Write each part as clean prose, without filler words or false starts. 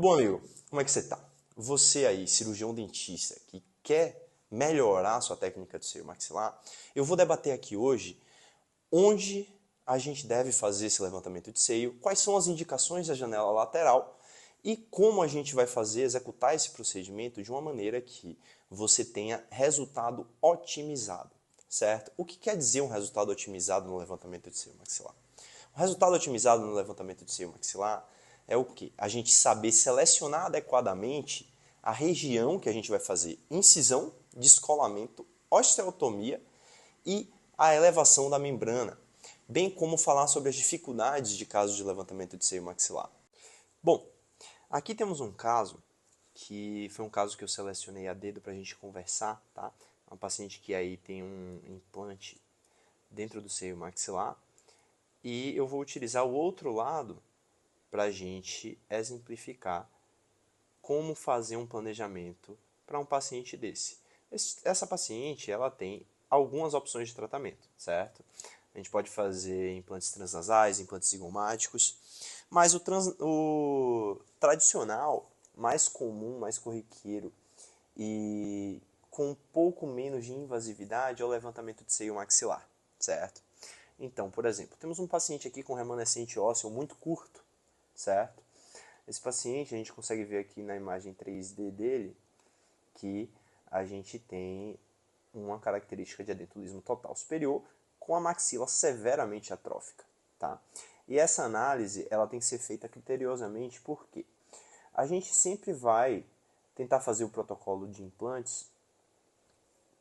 bom, amigo? Como é que você tá? Você aí, cirurgião dentista, que quer melhorar a sua técnica de seio maxilar, eu vou debater aqui hoje onde a gente deve fazer esse levantamento de seio, quais são as indicações da janela lateral e como a gente vai executar esse procedimento de uma maneira que você tenha resultado otimizado, certo? O que quer dizer um resultado otimizado no levantamento de seio maxilar? O resultado otimizado no levantamento de seio maxilar é o quê? A gente saber selecionar adequadamente a região que a gente vai fazer incisão, descolamento, osteotomia e a elevação da membrana, bem como falar sobre as dificuldades de casos de levantamento de seio maxilar. Bom, aqui temos um caso que foi um caso que eu selecionei a dedo para a gente conversar, tá? Uma paciente que aí tem um implante dentro do seio maxilar e eu vou utilizar o outro lado para a gente exemplificar como fazer um planejamento para um paciente desse. Essa paciente ela tem algumas opções de tratamento, certo? A gente pode fazer implantes transnasais, implantes zigomáticos, mas o tradicional, mais comum, mais corriqueiro e com um pouco menos de invasividade é o levantamento de seio maxilar, certo? Então, por exemplo, temos um paciente aqui com remanescente ósseo muito curto, certo? Esse paciente, a gente consegue ver aqui na imagem 3D dele que a gente tem uma característica de adentulismo total superior com a maxila severamente atrófica, tá? E essa análise, ela tem que ser feita criteriosamente porque a gente sempre vai tentar fazer o protocolo de implantes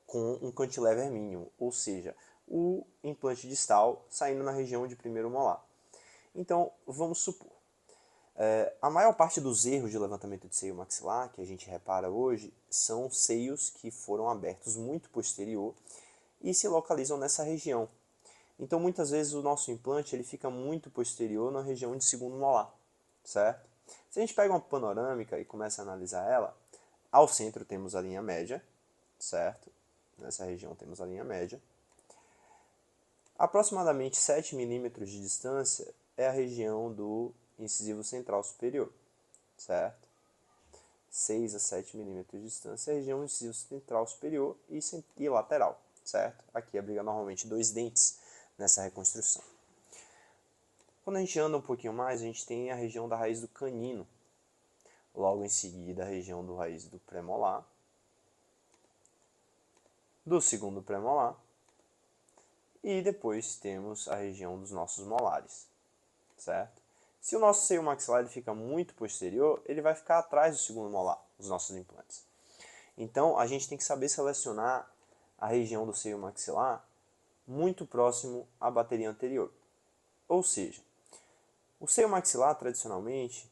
com um cantilever mínimo, ou seja, o implante distal saindo na região de primeiro molar. Então, vamos supor, a maior parte dos erros de levantamento de seio maxilar que a gente repara hoje são seios que foram abertos muito posterior e se localizam nessa região. Então, muitas vezes o nosso implante ele fica muito posterior na região de segundo molar, certo? Se a gente pega uma panorâmica e começa a analisar ela, ao centro temos a linha média, certo? Nessa região temos a linha média. Aproximadamente 7 milímetros de distância é a região do incisivo central superior, certo? 6 a 7 milímetros de distância é a região do incisivo central superior e lateral, certo? Aqui abriga normalmente dois dentes nessa reconstrução. Quando a gente anda um pouquinho mais, a gente tem a região da raiz do canino, logo em seguida a região do raiz do premolar, do segundo premolar, e depois temos a região dos nossos molares, certo? Se o nosso seio maxilar ele fica muito posterior, ele vai ficar atrás do segundo molar, os nossos implantes. Então, a gente tem que saber selecionar a região do seio maxilar muito próximo à bateria anterior. Ou seja, o seio maxilar, tradicionalmente,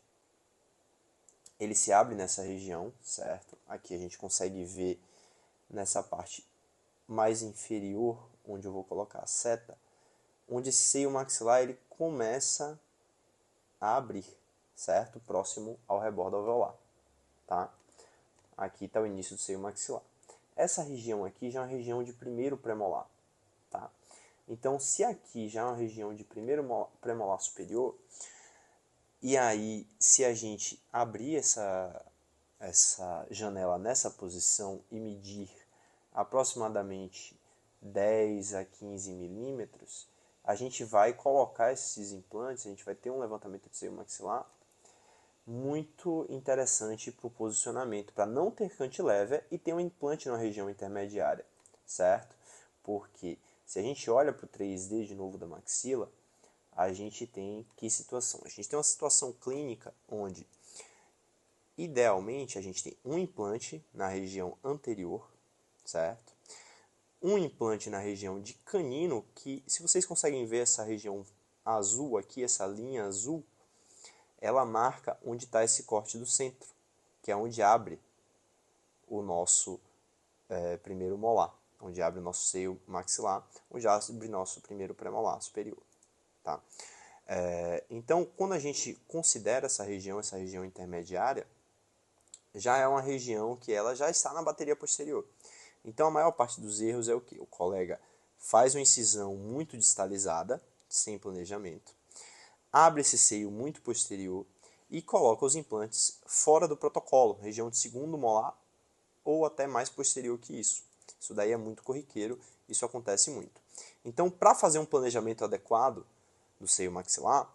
ele se abre nessa região, certo? Aqui a gente consegue ver nessa parte mais inferior, onde eu vou colocar a seta, onde esse seio maxilar ele começa a abrir, certo? Próximo ao rebordo alveolar, tá? Aqui está o início do seio maxilar. Essa região aqui já é uma região de primeiro premolar, tá? Então, se aqui já é uma região de primeiro premolar superior, e aí se a gente abrir essa janela nessa posição e medir aproximadamente 10 a 15 milímetros, a gente vai colocar esses implantes, a gente vai ter um levantamento de seio maxilar muito interessante para o posicionamento, para não ter cantilever e ter um implante na região intermediária, certo? Porque se a gente olha para o 3D de novo da maxila, a gente tem que situação? A gente tem uma situação clínica onde, idealmente, a gente tem um implante na região anterior, certo? Um implante na região de canino, que se vocês conseguem ver essa região azul aqui, essa linha azul, ela marca onde está esse corte do centro, que é onde abre o nosso primeiro molar, onde abre o nosso seio maxilar, onde abre o nosso primeiro premolar superior. Tá? Então, quando a gente considera essa região intermediária, já é uma região que ela já está na bateria posterior. Então, a maior parte dos erros é o que? O colega faz uma incisão muito distalizada, sem planejamento, abre esse seio muito posterior e coloca os implantes fora do protocolo, região de segundo molar ou até mais posterior que isso. Isso daí é muito corriqueiro, isso acontece muito. Então, para fazer um planejamento adequado do seio maxilar,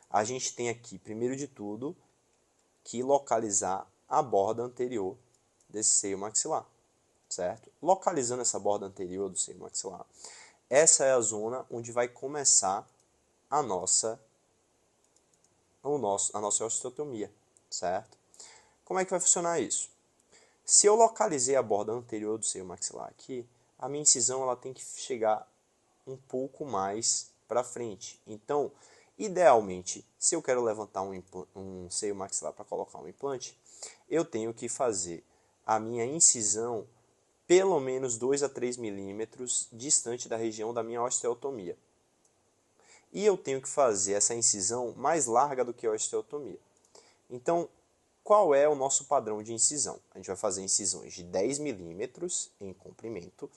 a gente tem aqui, primeiro de tudo, que localizar a borda anterior desse seio maxilar, certo? Localizando essa borda anterior do seio maxilar, essa é a zona onde vai começar a nossa osteotomia, certo? Como é que vai funcionar isso? Se eu localizei a borda anterior do seio maxilar aqui, a minha incisão ela tem que chegar um pouco mais para frente. Então, idealmente, se eu quero levantar um seio maxilar para colocar um implante, eu tenho que fazer a minha incisão pelo menos 2 a 3 milímetros distante da região da minha osteotomia. E eu tenho que fazer essa incisão mais larga do que a osteotomia. Então, qual é o nosso padrão de incisão? A gente vai fazer incisões de 10 milímetros em comprimento,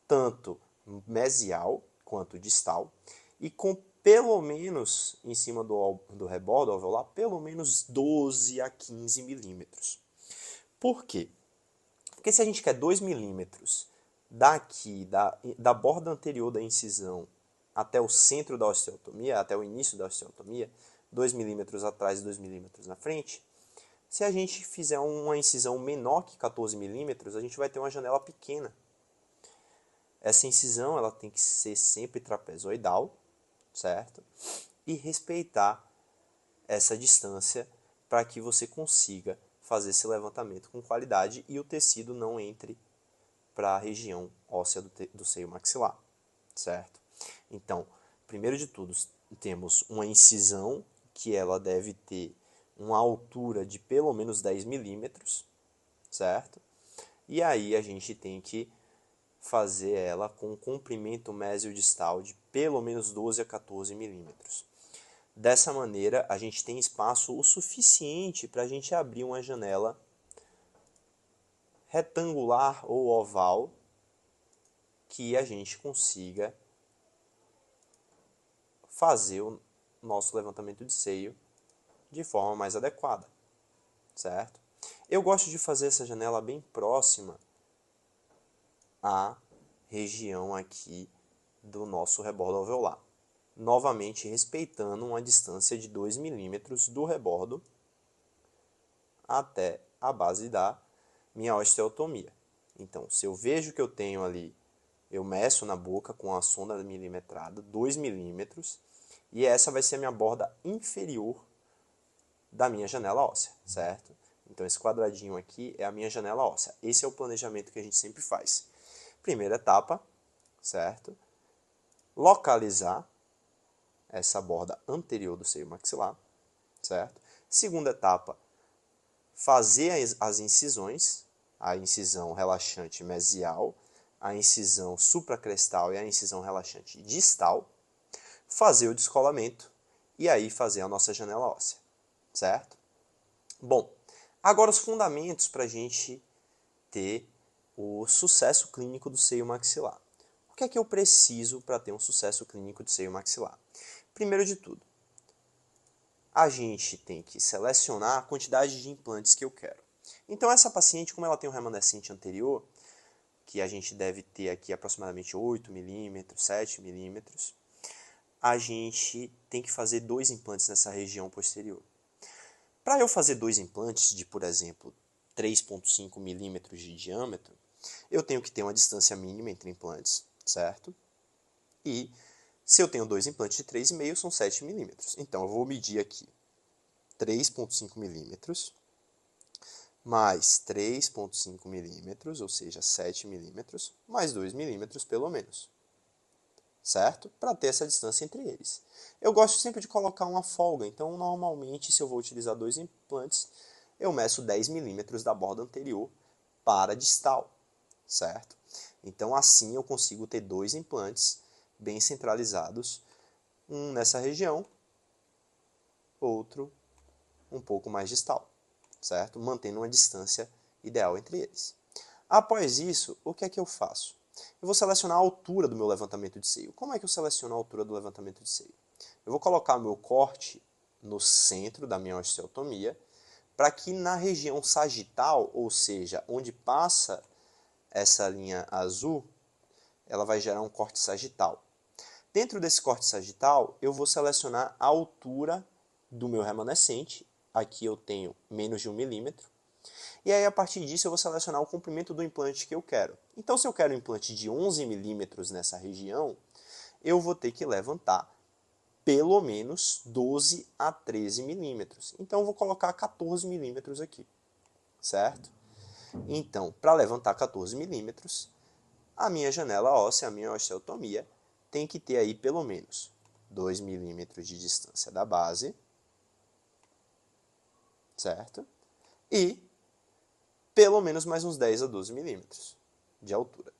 tanto mesial quanto distal, e com pelo menos, em cima do rebordo alveolar, pelo menos 12 a 15 milímetros. Por quê? Porque se a gente quer 2 milímetros daqui, da borda anterior da incisão até o centro da osteotomia, até o início da osteotomia, 2 milímetros atrás e 2 milímetros na frente, se a gente fizer uma incisão menor que 14 milímetros, a gente vai ter uma janela pequena. Essa incisão ela tem que ser sempre trapezoidal, certo? E respeitar essa distância para que você consiga fazer esse levantamento com qualidade e o tecido não entre para a região óssea do seio maxilar, certo? Então, primeiro de tudo, temos uma incisão que ela deve ter uma altura de pelo menos 10 milímetros, certo? E aí a gente tem que fazer ela com um comprimento mesiodistal de pelo menos 12 a 14 milímetros. Dessa maneira, a gente tem espaço o suficiente para a gente abrir uma janela retangular ou oval que a gente consiga fazer o nosso levantamento de seio de forma mais adequada, certo? Eu gosto de fazer essa janela bem próxima à região aqui do nosso rebordo alveolar, novamente respeitando uma distância de 2 milímetros do rebordo até a base da minha osteotomia. Então, se eu vejo que eu tenho ali, eu meço na boca com a sonda milimetrada, 2 milímetros, e essa vai ser a minha borda inferior da minha janela óssea, certo? Então, esse quadradinho aqui é a minha janela óssea. Esse é o planejamento que a gente sempre faz. Primeira etapa, certo? Localizar essa borda anterior do seio maxilar, certo? Segunda etapa, fazer as incisões, a incisão relaxante mesial, a incisão supracrestal e a incisão relaxante distal, fazer o descolamento e aí fazer a nossa janela óssea, certo? Bom, agora os fundamentos para a gente ter o sucesso clínico do seio maxilar. O que é que eu preciso para ter um sucesso clínico do seio maxilar? Primeiro de tudo, a gente tem que selecionar a quantidade de implantes que eu quero. Então essa paciente, como ela tem um remanescente anterior, que a gente deve ter aqui aproximadamente 8 milímetros, 7 milímetros, a gente tem que fazer 2 implantes nessa região posterior. Para eu fazer 2 implantes de, por exemplo, 3,5 milímetros de diâmetro, eu tenho que ter uma distância mínima entre implantes, certo? E se eu tenho 2 implantes de 3,5, são 7 milímetros. Então eu vou medir aqui 3,5 milímetros mais 3,5 milímetros, ou seja, 7 milímetros, mais 2 milímetros pelo menos, certo? Para ter essa distância entre eles. Eu gosto sempre de colocar uma folga, então normalmente se eu vou utilizar 2 implantes, eu meço 10 milímetros da borda anterior para distal, certo? Então assim eu consigo ter 2 implantes bem centralizados, um nessa região, outro um pouco mais distal, certo? Mantendo uma distância ideal entre eles. Após isso, o que é que eu faço? Eu vou selecionar a altura do meu levantamento de seio. Como é que eu seleciono a altura do levantamento de seio? Eu vou colocar o meu corte no centro da minha osteotomia, para que na região sagital, ou seja, onde passa essa linha azul, ela vai gerar um corte sagital. Dentro desse corte sagital, eu vou selecionar a altura do meu remanescente. Aqui eu tenho menos de 1 milímetro. E aí, a partir disso, eu vou selecionar o comprimento do implante que eu quero. Então, se eu quero um implante de 11 milímetros nessa região, eu vou ter que levantar pelo menos 12 a 13 milímetros. Então, eu vou colocar 14 milímetros aqui, certo? Então, para levantar 14 milímetros, a minha janela óssea, a minha osteotomia, tem que ter aí pelo menos 2 milímetros de distância da base, certo? E pelo menos mais uns 10 a 12 milímetros de altura,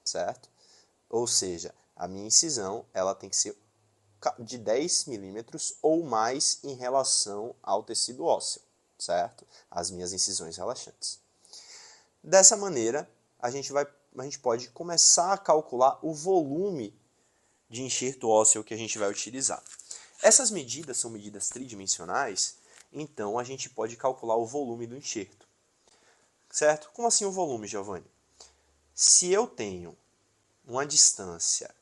certo? Ou seja, a minha incisão ela tem que ser de 10 milímetros ou mais em relação ao tecido ósseo, certo? As minhas incisões relaxantes. Dessa maneira, a gente pode começar a calcular o volume de enxerto ósseo que a gente vai utilizar. Essas medidas são medidas tridimensionais, então a gente pode calcular o volume do enxerto. Certo? Como assim o volume, Giovanni? Se eu tenho uma distância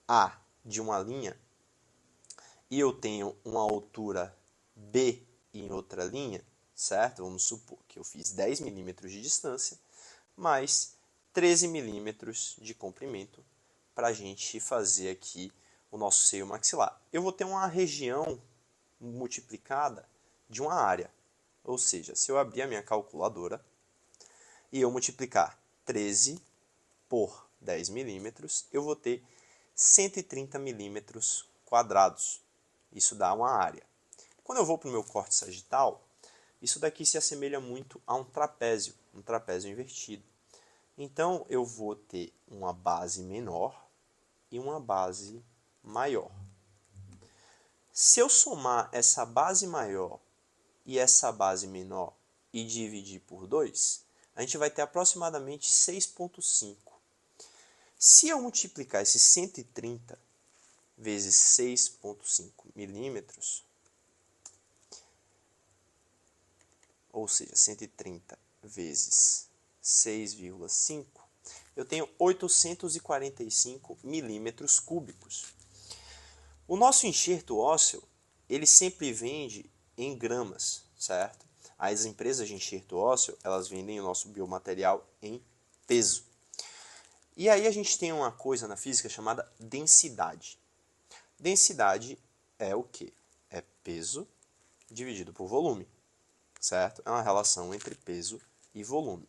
A de uma linha e eu tenho uma altura B em outra linha, certo? Vamos supor que eu fiz 10 milímetros de distância mais 13 milímetros de comprimento para a gente fazer aqui o nosso seio maxilar. Eu vou ter uma região multiplicada de uma área. Ou seja, se eu abrir a minha calculadora e eu multiplicar 13 por 10 milímetros, eu vou ter 130 milímetros quadrados. Isso dá uma área. Quando eu vou para o meu corte sagital, isso daqui se assemelha muito a um trapézio invertido. Então, eu vou ter uma base menor e uma base maior. Se eu somar essa base maior e essa base menor e dividir por 2, a gente vai ter aproximadamente 6,5. Se eu multiplicar esse 130 vezes 6,5 milímetros, ou seja, 130 vezes 6,5, eu tenho 845 milímetros cúbicos. O nosso enxerto ósseo, ele sempre vende em gramas, certo? As empresas de enxerto ósseo, elas vendem o nosso biomaterial em peso. E aí a gente tem uma coisa na física chamada densidade. Densidade é o quê? É peso dividido por volume, certo? É uma relação entre peso e volume.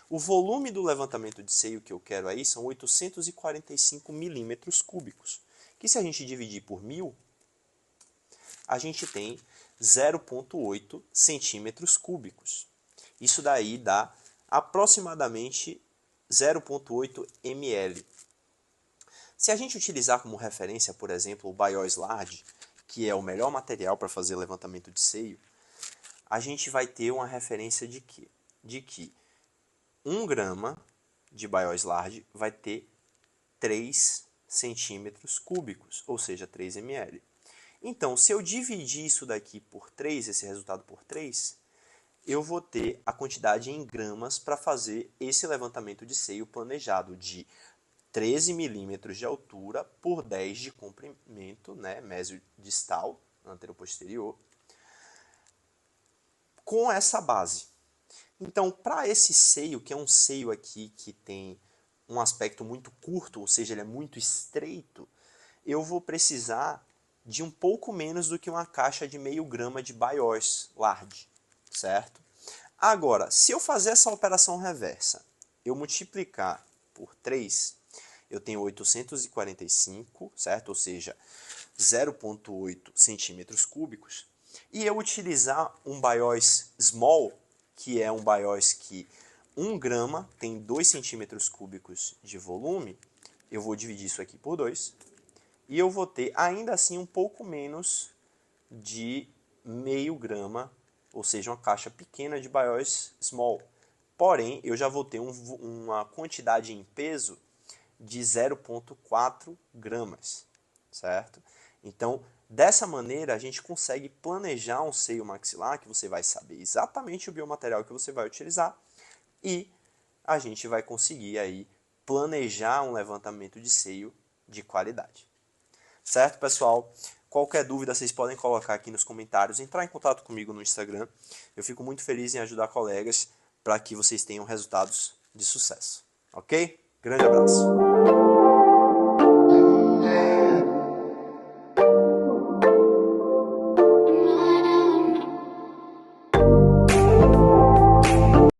O volume do levantamento de seio que eu quero aí são 845 milímetros cúbicos, que se a gente dividir por 1000, a gente tem 0,8 centímetros cúbicos. Isso daí dá aproximadamente 0,8 ml. Se a gente utilizar como referência, por exemplo, o Bios-Lard, que é o melhor material para fazer levantamento de seio, a gente vai ter uma referência de quê? De que 1 grama de Bios-Lard vai ter 3 centímetros cúbicos, ou seja, 3 ml. Então, se eu dividir isso daqui por 3, esse resultado por 3, eu vou ter a quantidade em gramas para fazer esse levantamento de seio planejado de 13 milímetros de altura por 10 de comprimento, né, mesiodistal, anteroposterior, com essa base. Então, para esse seio, que é um seio aqui que tem um aspecto muito curto, ou seja, ele é muito estreito, eu vou precisar de um pouco menos do que uma caixa de meio grama de Bios-Lard, certo? Agora, se eu fazer essa operação reversa, eu multiplicar por 3, eu tenho 845, certo? Ou seja, 0,8 centímetros cúbicos, e eu utilizar um Bios Small, que é um Bios que 1 grama tem 2 centímetros cúbicos de volume, eu vou dividir isso aqui por 2, e eu vou ter ainda assim um pouco menos de meio grama, ou seja, uma caixa pequena de Bios Small. Porém, eu já vou ter uma quantidade em peso de 0,4 gramas, certo? Então, dessa maneira, a gente consegue planejar um seio maxilar, que você vai saber exatamente o biomaterial que você vai utilizar, e a gente vai conseguir aí planejar um levantamento de seio de qualidade. Certo, pessoal? Qualquer dúvida vocês podem colocar aqui nos comentários, entrar em contato comigo no Instagram. Eu fico muito feliz em ajudar colegas para que vocês tenham resultados de sucesso. Ok? Grande abraço!